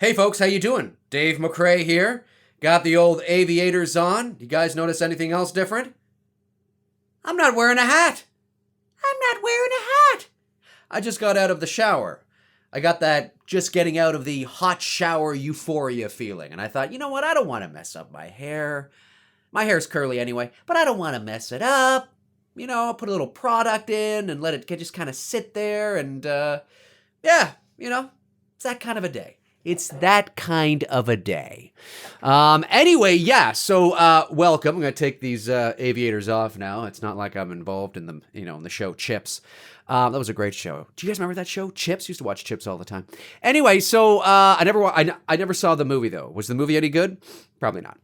Hey folks, how you doing? Dave McRae here. Got the old aviators on. You guys notice anything else different? I'm not wearing a hat. I'm not wearing a hat. I just got out of the shower. I got that just getting out of the hot shower euphoria feeling. And I thought, you know what? I don't want to mess up my hair. My hair's curly anyway, but I don't want to mess it up. You know, I'll put a little product in and let it just kind of sit there. And yeah, you know, it's that kind of a day. It's that kind of a day. Anyway, yeah, so welcome. I'm going to take these aviators off now. It's not like I'm involved in the, in the show Chips. That was a great show. Do you guys remember that show, Chips? Used to watch Chips all the time. Anyway, so I never saw the movie, though. Was the movie any good? Probably not.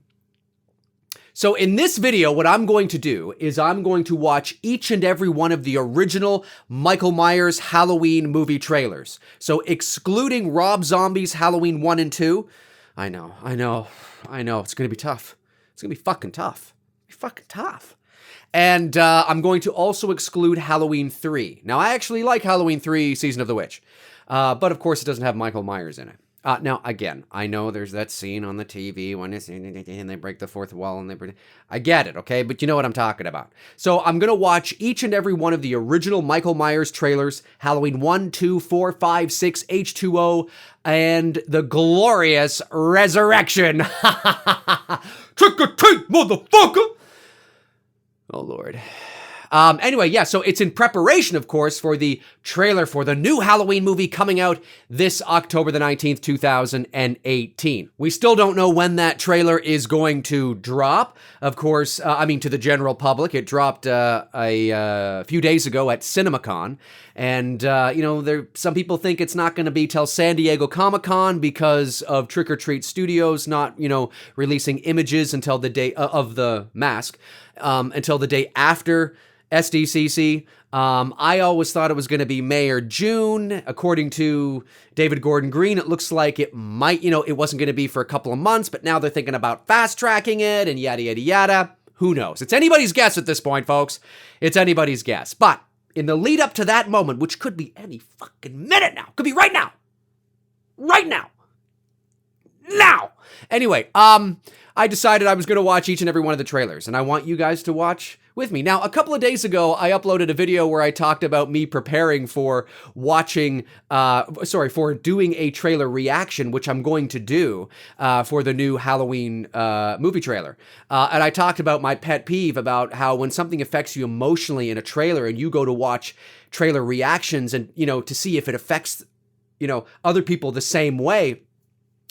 So in this video, what I'm going to do is I'm going to watch each and every one of the original Michael Myers Halloween movie trailers. So excluding Rob Zombie's Halloween 1 and 2. I know. It's going to be tough. It's going to be fucking tough. And I'm going to also exclude Halloween 3. Now, I actually like Halloween 3 Season of the Witch. But of course, it doesn't have Michael Myers in it. Now, again, I know there's that scene on the TV when they break the fourth wall and I get it, okay? But you know what I'm talking about. So I'm going to watch each and every one of the original Michael Myers trailers, Halloween 1, 2, 4, 5, 6, H2O, and the glorious Resurrection. Trick or treat, motherfucker! Oh, Lord. Anyway, yeah, so it's in preparation, of course, for the trailer for the new Halloween movie coming out this October the 19th, 2018. We still don't know when that trailer is going to drop. Of course, to the general public. It dropped a few days ago at CinemaCon. And, some people think it's not going to be till San Diego Comic-Con because of Trick or Treat Studios not, releasing images until the day of the mask, until the day after SDCC. I always thought it was going to be May or June. According to David Gordon Green, it looks like it might, it wasn't going to be for a couple of months, but now they're thinking about fast tracking it and yada, yada, yada. Who knows? It's anybody's guess at this point, folks. It's anybody's guess. But in the lead up to that moment, which could be any fucking minute now, could be right now. Right now. Now. Anyway, I decided I was going to watch each and every one of the trailers, and I want you guys to watch with me. Now, a couple of days ago, I uploaded a video where I talked about me preparing for for doing a trailer reaction, which I'm going to do for the new Halloween movie trailer. And I talked about my pet peeve about how when something affects you emotionally in a trailer and you go to watch trailer reactions and, to see if it affects, other people the same way.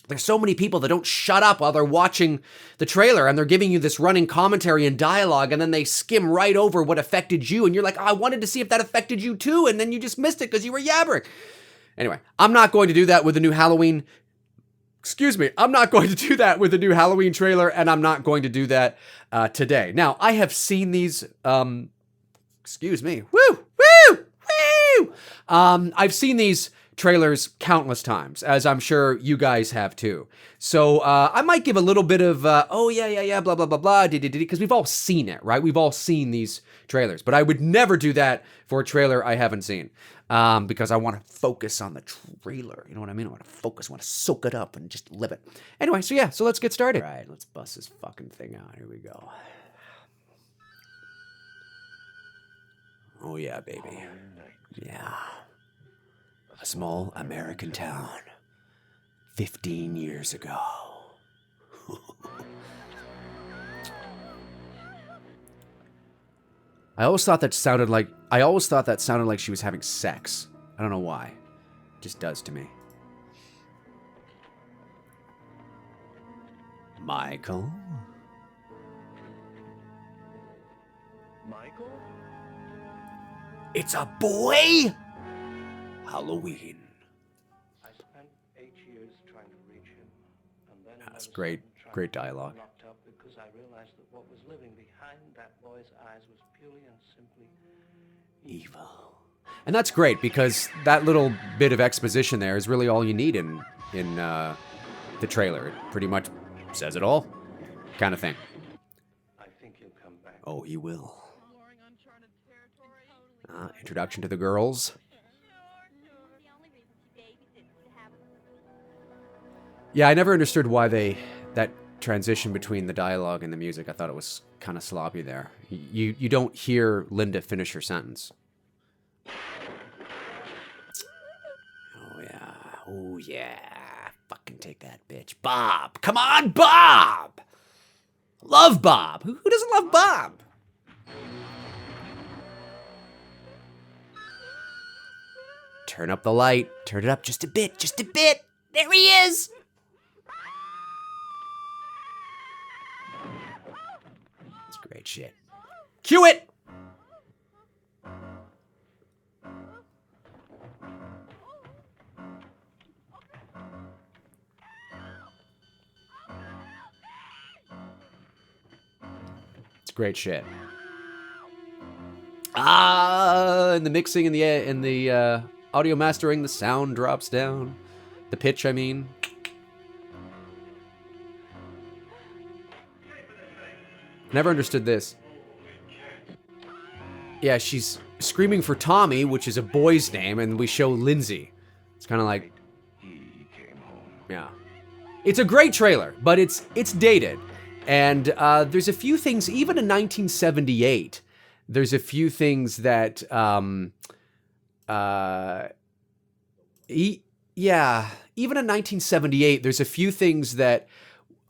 There's so many people that don't shut up while they're watching the trailer and they're giving you this running commentary and dialogue and then they skim right over what affected you and you're like, oh, I wanted to see if that affected you too, and then you just missed it because you were yabbering. Anyway, I'm not going to do that with the new Halloween. I'm not going to do that with the new Halloween trailer, and I'm not going to do that today. Now, I have seen these, I've seen these trailers countless times, as I'm sure you guys have too. So I might give a little bit of, blah, blah, blah, blah, because we've all seen it, right? We've all seen these trailers, but I would never do that for a trailer I haven't seen because I want to focus on the trailer. You know what I mean? I want to soak it up and just live it. Anyway, so let's get started. All right, let's bust this fucking thing out. Here we go. Oh yeah, baby. Yeah. A small American town, 15 years ago. I always thought that sounded like she was having sex. I don't know why. It just does to me. Michael? Michael? It's a boy? Halloween. I spent 8 years trying to reach him, and then That's great dialogue. Knocked up because I realized that what was living behind that boy's eyes was purely and simply evil. And that's great because that little bit of exposition there is really all you need in the trailer. It pretty much says it all, kind of thing. I think he'll come back. Oh, he will. Introduction to the girls. Yeah, I never understood why that transition between the dialogue and the music. I thought it was kind of sloppy there. You don't hear Linda finish her sentence. Oh yeah. Oh yeah. Fucking take that, bitch. Bob. Come on, Bob. Love Bob. Who doesn't love Bob? Turn up the light. Turn it up just a bit. Just a bit. There he is. That's great shit. Cue it. It's great shit. And the mixing and the audio mastering, the sound drops down. The pitch, I mean. Never understood this. Yeah, she's screaming for Tommy, which is a boy's name, and we show Lindsay. It's kind of like, yeah. It's a great trailer, but it's dated. And there's a few things, even in 1978, there's a few things that, yeah, even in 1978, there's a few things that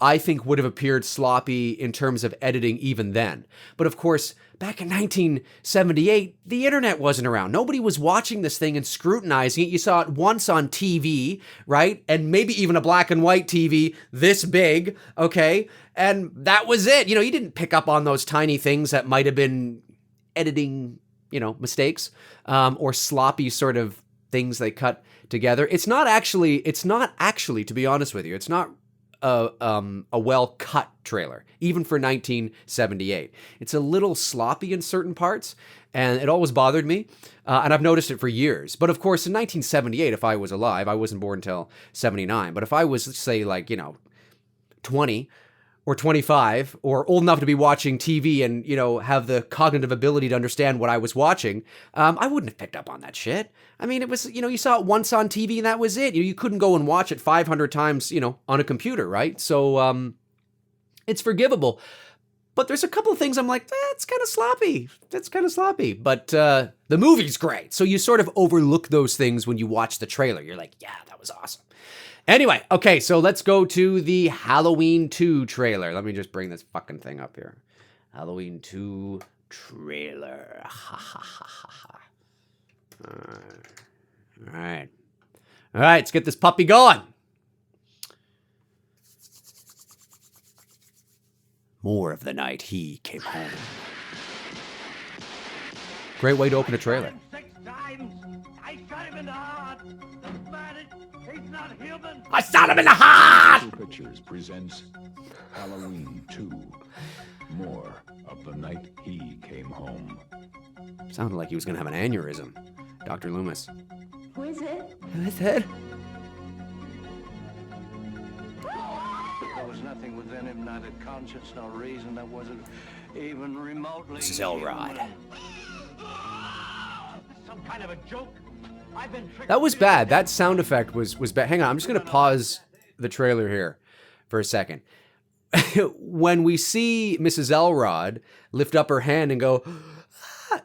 I think would have appeared sloppy in terms of editing even then. But of course, back in 1978, the internet wasn't around. Nobody was watching this thing and scrutinizing it. You saw it once on TV, right? And maybe even a black and white TV this big, okay? And that was it. You know, you didn't pick up on those tiny things that might have been editing, you know, mistakes, or sloppy sort of things they cut together. It's not actually, to be honest with you, it's not a well-cut trailer, even for 1978. It's a little sloppy in certain parts, and it always bothered me, and I've noticed it for years. But of course, in 1978, if I was alive, I wasn't born until 79, but if I was, say, like, you know, 20 or 25 or old enough to be watching TV and, you know, have the cognitive ability to understand what I was watching, I wouldn't have picked up on that shit. I mean, it was, you know, you saw it once on TV and that was it. You couldn't go and watch it 500 times, you know, on a computer, right? So it's forgivable. But there's a couple of things I'm like, that's kind of sloppy. That's kind of sloppy. But the movie's great. So you sort of overlook those things when you watch the trailer. You're like, yeah, that was awesome. Anyway, okay, so let's go to the Halloween 2 trailer. Let me just bring this fucking thing up here. Halloween 2 trailer. Ha ha ha ha ha. All right. All right, let's get this puppy going. More of the night he came home. Great way to open a trailer. 6 times. I shot him in the heart. The bandit, he's not human. I shot him in the heart! Pictures presents Halloween 2. More of the night he came home. Sounded like he was going to have an aneurysm. Dr. Loomis. Who is it? Who is it? There was nothing within him, neither conscience nor reason, that wasn't even remotely. This is Elrod. human. Some kind of a joke. I've been tricked. That was bad. That sound effect was bad. Hang on, I'm just going to pause the trailer here for a second. When we see Mrs. Elrod lift up her hand and go,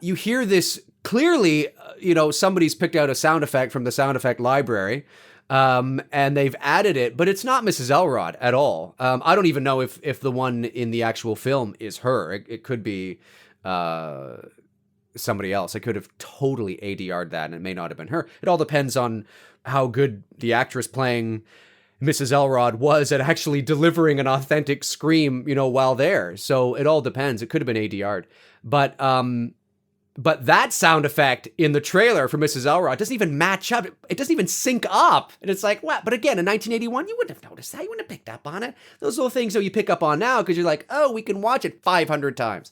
you hear this clearly, you know, somebody's picked out a sound effect from the sound effect library, and they've added it, but it's not Mrs. Elrod at all. I don't even know if the one in the actual film is her. It could be somebody else. I could have totally ADR'd that, and it may not have been her. It all depends on how good the actress playing Mrs. Elrod was at actually delivering an authentic scream, you know, while there. So it all depends. It could have been ADR'd. But that sound effect in the trailer for Mrs. Elrod doesn't even match up. It doesn't even sync up. And it's like, what? But again, in 1981, you wouldn't have noticed that. You wouldn't have picked up on it. Those little things that you pick up on now because you're like, oh, we can watch it 500 times.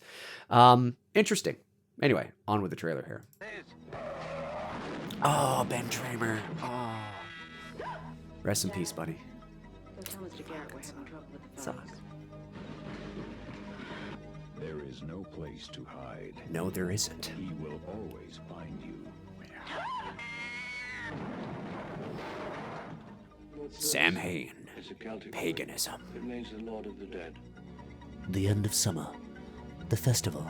Interesting. Anyway, on with the trailer here. Oh, Ben Tramer. Oh. Rest in peace, buddy. So tell Mr. Garrett we're having trouble with the Sucks. phones. There is no place to hide. No, there isn't. He will always find you. Sam Hain. It's a Celtic word. Paganism. It means the Lord of the Dead. The end of summer. The festival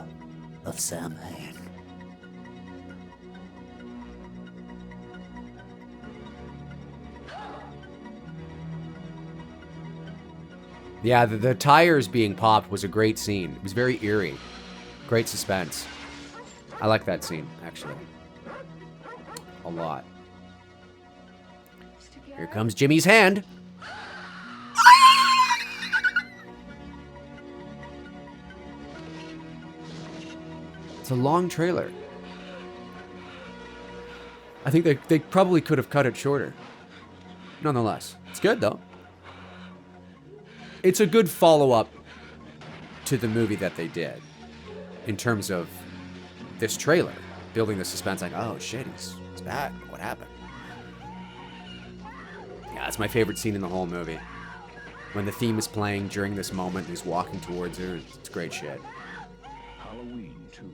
of Samhain. Yeah, the tires being popped was a great scene. It was very eerie. Great suspense. I like that scene, actually. A lot. Here comes Jimmy's hand. It's a long trailer. I think they probably could have cut it shorter. Nonetheless, it's good, though. It's a good follow-up to the movie that they did in terms of this trailer, building the suspense like, oh shit, he's bad. What happened? Yeah, that's my favorite scene in the whole movie. When the theme is playing during this moment, and he's walking towards her. It's great shit. Halloween 2.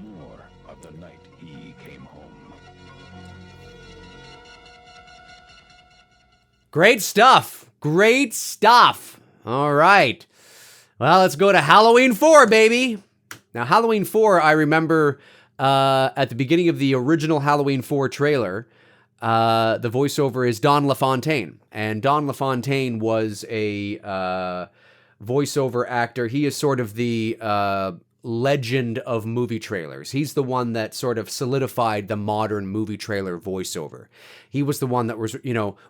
More of the night he came home. Great stuff. Great stuff. All right. Well, let's go to Halloween 4, baby. Now, Halloween 4, I remember at the beginning of the original Halloween 4 trailer, the voiceover is Don Lafontaine. And Don Lafontaine was a voiceover actor. He is sort of the legend of movie trailers. He's the one that sort of solidified the modern movie trailer voiceover. He was the one that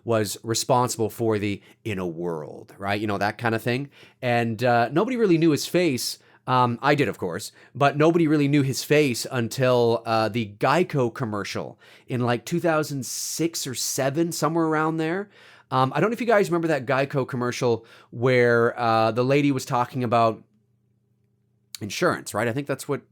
was responsible for the in a world, right? That kind of thing. And nobody really knew his face. I did, of course, but nobody really knew his face until the Geico commercial in like 2006 or 7, somewhere around there. I don't know if you guys remember that Geico commercial where the lady was talking about insurance, right? I think that's what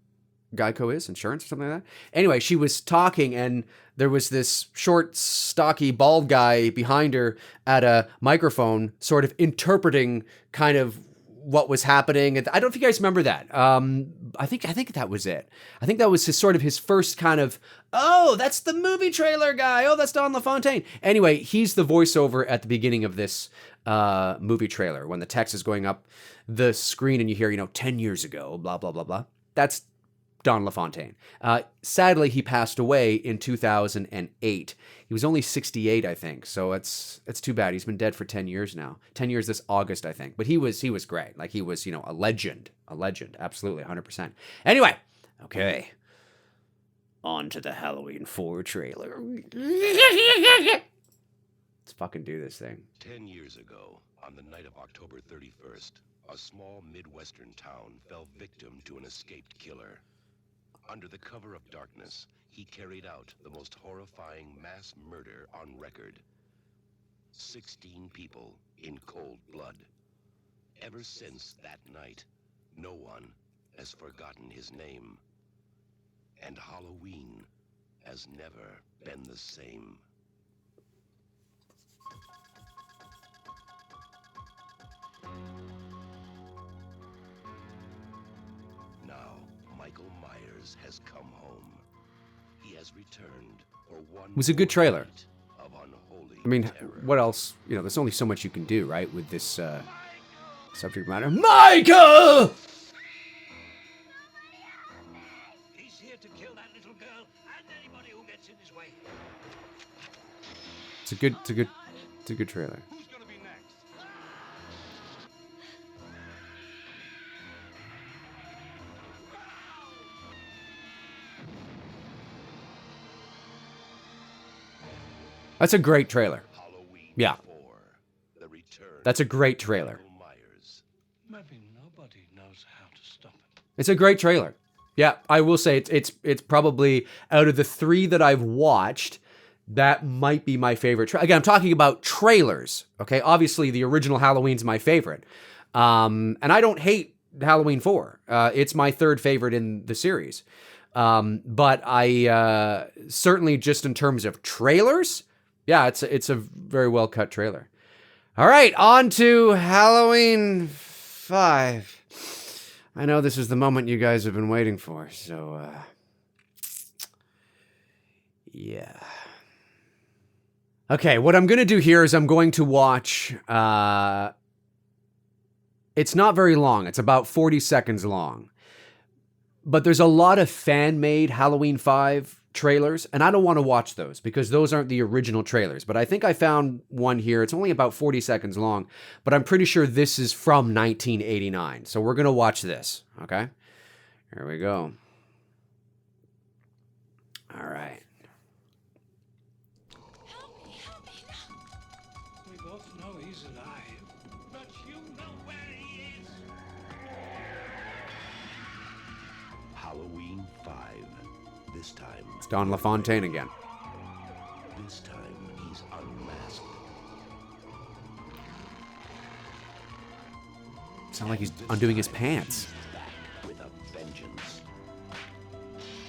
Geico is, insurance or something like that. Anyway, she was talking and there was this short, stocky, bald guy behind her at a microphone sort of interpreting kind of what was happening. I don't know if you guys remember that. I think that was it. I think that was his first kind of, oh, that's the movie trailer guy. Oh, that's Don LaFontaine. Anyway, he's the voiceover at the beginning of this movie trailer when the text is going up the screen and you hear, 10 years ago, blah, blah, blah, blah. That's Don LaFontaine. Sadly, he passed away in 2008. He was only 68, I think. So it's too bad. He's been dead for 10 years now. 10 years this August, I think. But he was great. Like he was, a legend. A legend. Absolutely, 100%. Anyway, okay. On to the Halloween 4 trailer. Let's fucking do this thing. 10 years ago, on the night of October 31st, a small Midwestern town fell victim to an escaped killer. Under the cover of darkness, he carried out the most horrifying mass murder on record. 16 people in cold blood. Ever since that night, no one has forgotten his name. And Halloween has never been the same. Now, Michael Myers has come home. He has returned for one. It was a good trailer. Of unholy I mean, terror. what else? There's only so much you can do, right, with this subject matter. Michael! He's here to kill that little girl and anybody who gets in his way. It's a good trailer. Who's gonna be next? That's a great trailer. Halloween Yeah. 4, the return That's a great trailer. of Michael Myers. Maybe nobody knows how to stop him. It's a great trailer. Yeah, I will say it's probably out of the 3 that I've watched, that might be my favorite. Again, I'm talking about trailers. Okay, obviously the original Halloween's my favorite, and I don't hate Halloween 4. It's my 3rd favorite in the series, but I certainly just in terms of trailers, yeah, it's a very well cut trailer. All right, on to Halloween 5. I know this is the moment you guys have been waiting for, so, yeah. Okay, what I'm going to do here is I'm going to watch... it's not very long. It's about 40 seconds long. But there's a lot of fan-made Halloween 5 trailers, and I don't want to watch those because those aren't the original trailers. But I think I found one here. It's only about 40 seconds long, but I'm pretty sure this is from 1989. So we're going to watch this, okay? Here we go. All right. We both know he's alive. But you know where he is. Halloween 5. This time. It's Don Lafontaine again. This time he's unmasked. Sound like he's undoing his pants. Back with a vengeance.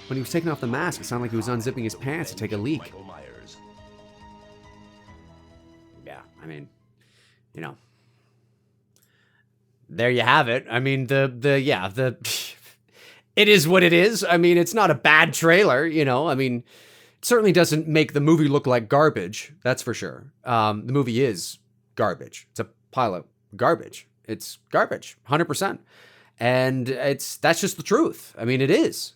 When he was taking off the mask, it sounded like he was unzipping his pants to take a leak. Michael Myers. Yeah, I mean, you know, there you have it. I mean, it is what it is. I mean, it's not a bad trailer, you know. I mean, it certainly doesn't make the movie look like garbage. That's for sure. The movie is garbage. It's a pile of garbage. It's garbage, 100%. And that's just the truth. I mean, it is.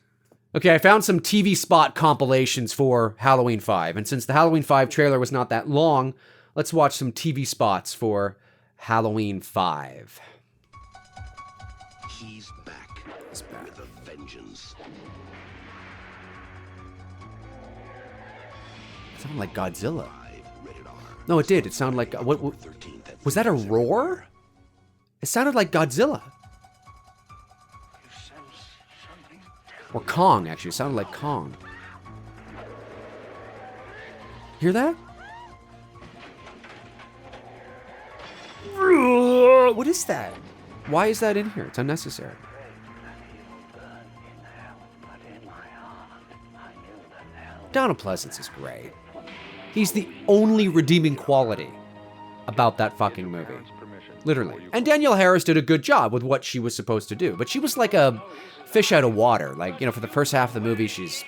Okay, I found some TV spot compilations for Halloween 5. And since the Halloween 5 trailer was not that long, let's watch some TV spots for Halloween 5. He's back. With a vengeance. It sounded like Godzilla. 5, rated R. No, it did. It sounded like... What 13th at was that a roar? It sounded like Godzilla. You sense something? Or Kong, actually. It sounded like Kong. Hear that? What is that? Why is that in here? It's unnecessary. Donald Pleasance is great. He's the only redeeming quality about that fucking movie. Literally. And Danielle Harris did a good job with what she was supposed to do. But she was like a fish out of water. Like, you know, for the first half of the movie, she's...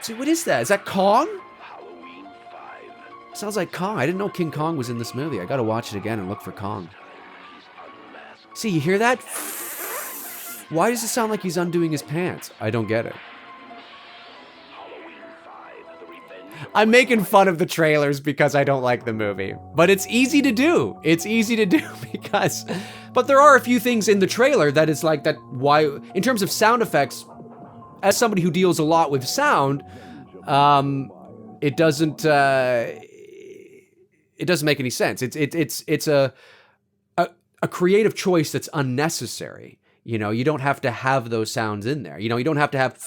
See, what is that? Is that Kong? Halloween 5. Sounds like Kong. I didn't know King Kong was in this movie. I gotta watch it again and look for Kong. See, you hear that? Why does it sound like he's undoing his pants? I don't get it. Halloween 5. The Revenge. I'm making fun of the trailers because I don't like the movie. But it's easy to do. It's easy to do because... But there are a few things in the trailer that is like that... Why... In terms of sound effects, as somebody who deals a lot with sound, it doesn't... It doesn't make any sense. It's a creative choice that's unnecessary. You know, you don't have to have those sounds in there. You know, you don't have to have...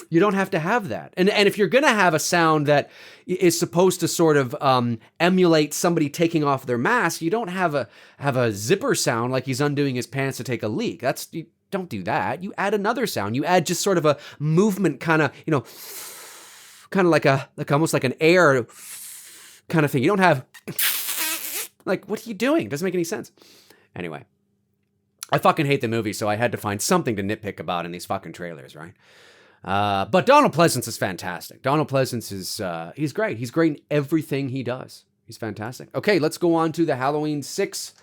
You don't have to have that. And if you're going to have a sound that is supposed to sort of emulate somebody taking off their mask, you don't have a zipper sound like he's undoing his pants to take a leak. You don't do that. You add another sound. You add just sort of a movement kind of, you know, kind of like almost like an air kind of thing. You don't have like, what are you doing? It doesn't make any sense. Anyway, I fucking hate the movie, so I had to find something to nitpick about in these fucking trailers, right? But Donald Pleasance is fantastic. Donald Pleasance is, he's great. He's great in everything he does. He's fantastic. Okay, let's go on to the Halloween 6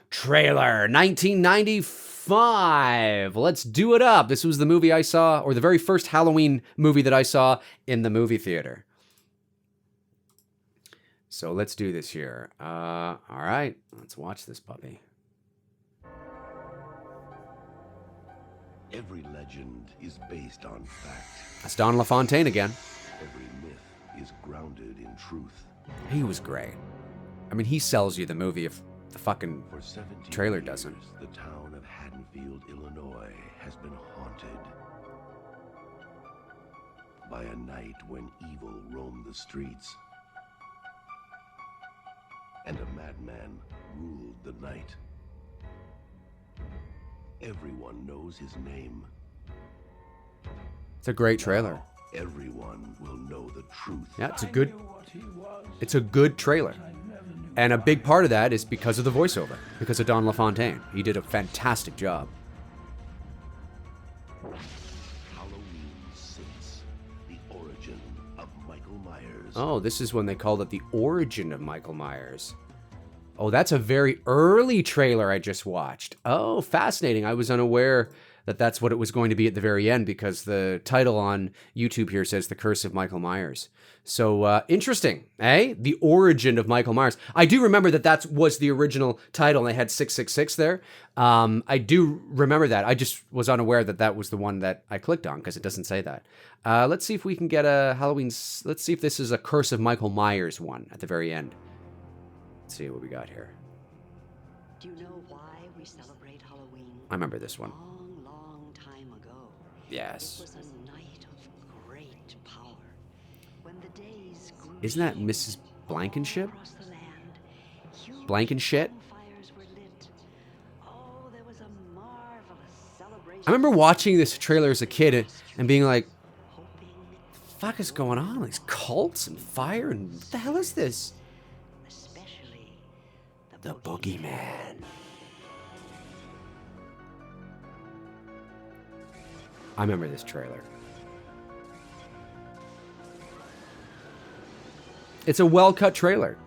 trailer, 1995. Let's do it up. This was the movie I saw, or the very first Halloween movie that I saw in the movie theater. So let's do this here. All right, let's watch this puppy. Every legend is based on fact. That's Don LaFontaine again. Every myth is grounded in truth. He was great. I mean, he sells you the movie if the fucking For 17 trailer years, doesn't. The town of Haddonfield, Illinois, has been haunted by a night when evil roamed the streets, and a madman ruled the night. Everyone knows his name. It's a great trailer. Everyone will know the truth. Yeah, it's a good trailer. And a big part of that is because of the voiceover, because of Don LaFontaine. He did a fantastic job. Halloween 6, the origin of Michael Myers. Myers. Oh, this is when they called it the origin of Michael Myers. Oh, that's a very early trailer I just watched. Oh, fascinating. I was unaware that that's what it was going to be at the very end because the title on YouTube here says The Curse of Michael Myers. So, interesting, eh? The origin of Michael Myers. I do remember that was the original title and they had 666 there. I do remember that. I just was unaware that that was the one that I clicked on because it doesn't say that. Let's see if we can get a Halloween... Let's see if this is a Curse of Michael Myers one at the very end. Let's see what we got here. Do you know why we celebrate Halloween? I remember this one. Long, long time ago. Yes. It was a night of great power. When the days grew Isn't that short, Mrs. Blankenship? across the land, huge Blankenship? bonfires were lit. Oh, there was a marvelous celebration. I remember watching this trailer as a kid and being like, Hoping, fuck is going on? These cults and fire and what the hell is this? especially The Boogeyman. I remember this trailer. It's a well-cut trailer.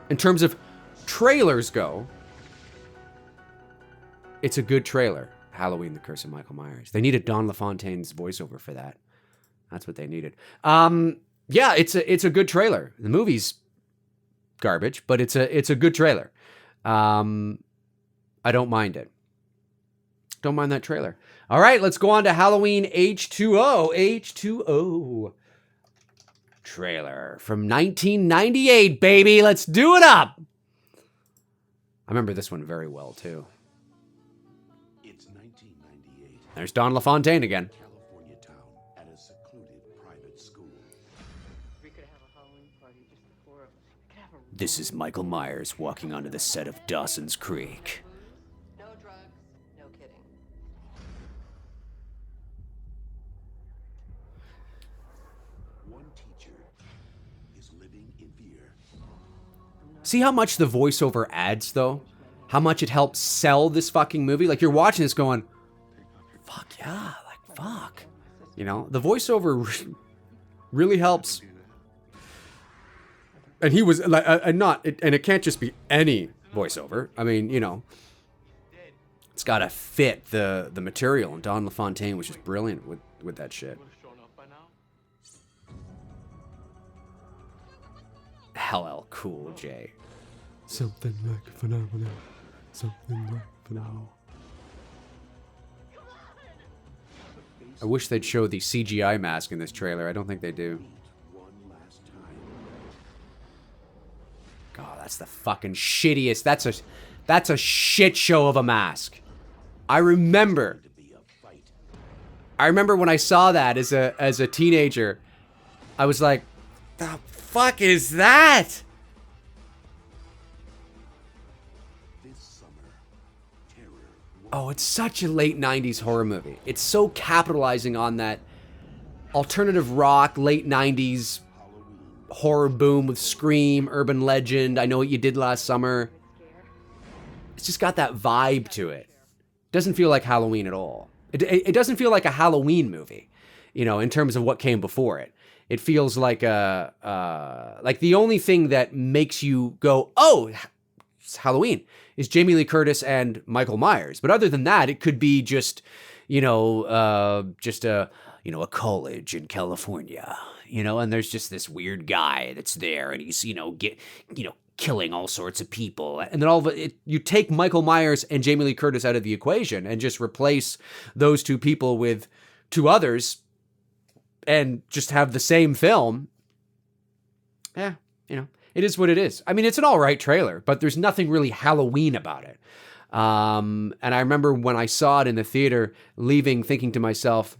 In terms of trailers go, it's a good trailer. Halloween, The Curse of Michael Myers. They needed Don Lafontaine's voiceover for that. That's what they needed. Yeah, it's a good trailer. The movie's garbage, but it's a good trailer. I don't mind it. Don't mind that trailer. All right, let's go on to Halloween H2O. H2O. Trailer from 1998, baby. Let's do it up. I remember this one very well, too. It's 1998. There's Don LaFontaine again. California town at a secluded private school. We could have a Halloween party, just the four of us. We could have a This is Michael Myers walking onto the set of Dawson's Creek. no drugs, no kidding. One teacher is living in fear. See how much the voiceover adds, though? How much it helps sell this fucking movie? Like, you're watching this going, fuck yeah, like, fuck. You know, the voiceover really helps. And he was, and it can't just be any voiceover. I mean, you know, it's got to fit the material. And Don LaFontaine was just brilliant with that shit. LL Cool J. Something like a phenomenon. Something like a phenomenon. I wish they'd show the CGI mask in this trailer. I don't think they do. One last time. God, that's the fucking shittiest. That's a shit show of a mask. I remember when I saw that as a teenager, I was like, the fuck is that? This summer, terror. Oh, it's such a late 90s horror movie. It's so capitalizing on that alternative rock, late 90s horror boom with Scream, Urban Legend, I Know What You Did Last Summer. It's just got that vibe to it. Doesn't feel like Halloween at all. It doesn't feel like a Halloween movie, you know, in terms of what came before it. It feels like like the only thing that makes you go, oh, it's Halloween, is Jamie Lee Curtis and Michael Myers. But other than that, it could be just, you know, a college in California, you know, and there's just this weird guy that's there, and he's, killing all sorts of people. And then you take Michael Myers and Jamie Lee Curtis out of the equation and just replace those two people with two others and just have the same film. Yeah, you know, it is what it is. I mean, it's an all right trailer, but there's nothing really Halloween about it. And I remember when I saw it in the theater, leaving, thinking to myself,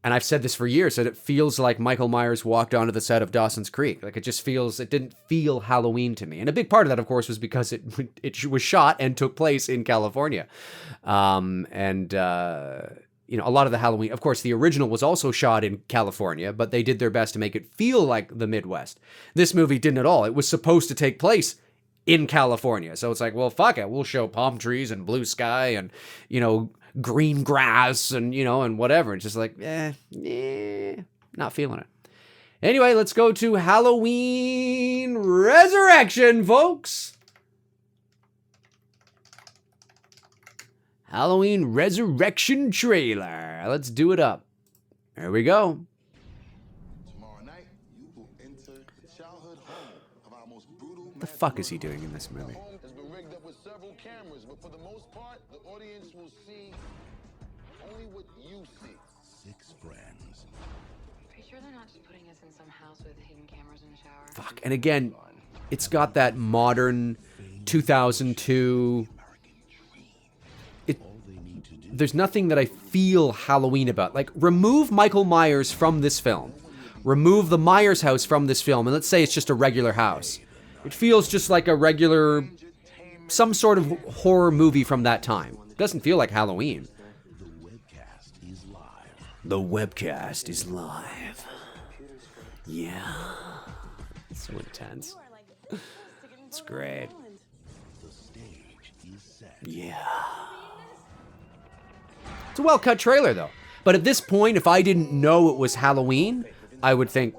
and I've said this for years, that it feels like Michael Myers walked onto the set of Dawson's Creek. Like, it didn't feel Halloween to me. And a big part of that, of course, was because it was shot and took place in California. A lot of the Halloween, of course, the original was also shot in California, but they did their best to make it feel like the Midwest. This movie didn't at all. It was supposed to take place in California. So it's like, well, fuck it. We'll show palm trees and blue sky and, green grass and, and whatever. It's just like, not feeling it. Anyway, let's go to Halloween Resurrection, folks. Halloween Resurrection trailer. Let's do it up. There we go. Tomorrow night, you will enter the childhood home of our most brutal. What the fuck is he doing in this movie? The home has been rigged up with several cameras, but for the most part, the audience will see only what you see. 6 friends. Are you sure they're not just putting us in some house with hidden cameras in the shower? Fuck. And again, it's got that modern 2002. There's nothing that I feel Halloween about. Like, remove Michael Myers from this film. Remove the Myers house from this film, and let's say it's just a regular house. It feels just like a regular, some sort of horror movie from that time. It doesn't feel like Halloween. The webcast is live. Yeah. It's so intense. It's great. Yeah. It's a well-cut trailer, though. But at this point, if I didn't know it was Halloween, I would think...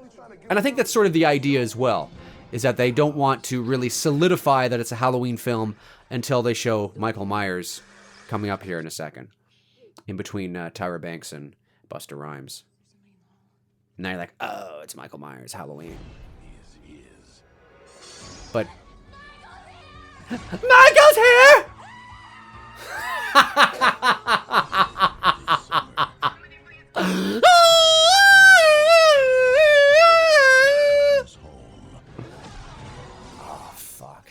And I think that's sort of the idea as well, is that they don't want to really solidify that it's a Halloween film until they show Michael Myers coming up here in a second. In between Tyra Banks and Busta Rhymes. And now you're like, oh, it's Michael Myers, Halloween. But... Michael's here! Oh, fuck.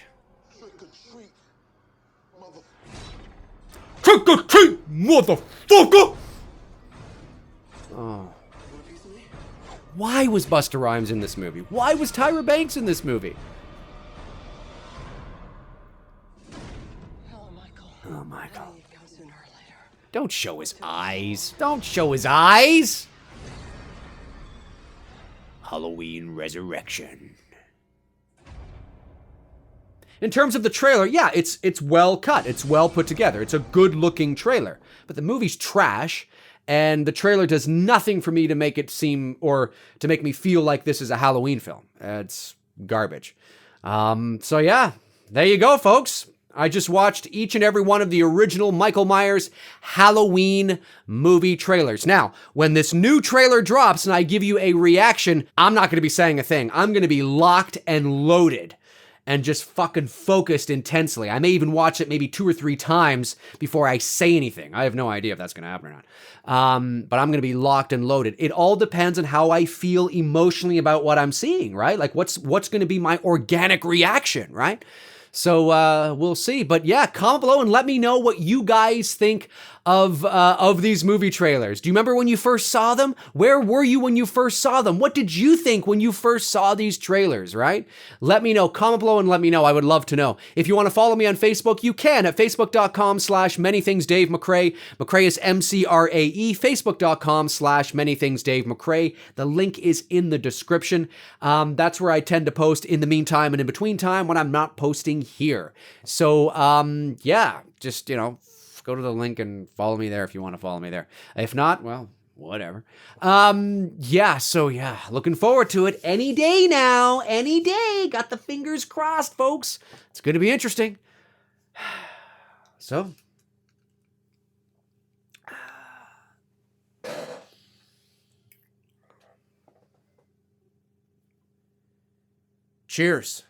Trick or treat, motherfucker! Oh. Why was Busta Rhymes in this movie? Why was Tyra Banks in this movie? Hello, Michael. Oh, Michael. Come sooner or later. Don't show his eyes. Don't show his eyes. Halloween Resurrection. In terms of the trailer, yeah, it's well cut. It's well put together. It's a good-looking trailer. But the movie's trash, and the trailer does nothing for me to make it seem, or to make me feel like this is a Halloween film. It's garbage. So yeah, there you go, folks. I just watched each and every one of the original Michael Myers Halloween movie trailers. Now, when this new trailer drops and I give you a reaction, I'm not going to be saying a thing. I'm going to be locked and loaded and just fucking focused intensely. I may even watch it maybe 2 or 3 times before I say anything. I have no idea if that's going to happen or not. But I'm going to be locked and loaded. It all depends on how I feel emotionally about what I'm seeing, right? Like what's going to be my organic reaction, right? So we'll see. But yeah, comment below and let me know what you guys think of these movie trailers. Do you remember when you first saw them? Where were you when you first saw them? What did you think when you first saw these trailers, right? Let me know. Comment below and let me know. I would love to know. If you want to follow me on Facebook, you can at facebook.com/manythingsdavemcrae. McRae is MCRAE. Facebook.com/manythingsdavemcrae. The link is in the description. That's where I tend to post in the meantime and in between time when I'm not posting here. So, yeah, just, go to the link and follow me there if you want to follow me there. If not, well, whatever. Yeah, so yeah, looking forward to it any day now. Any day. Got the fingers crossed, folks. It's going to be interesting. So. Cheers.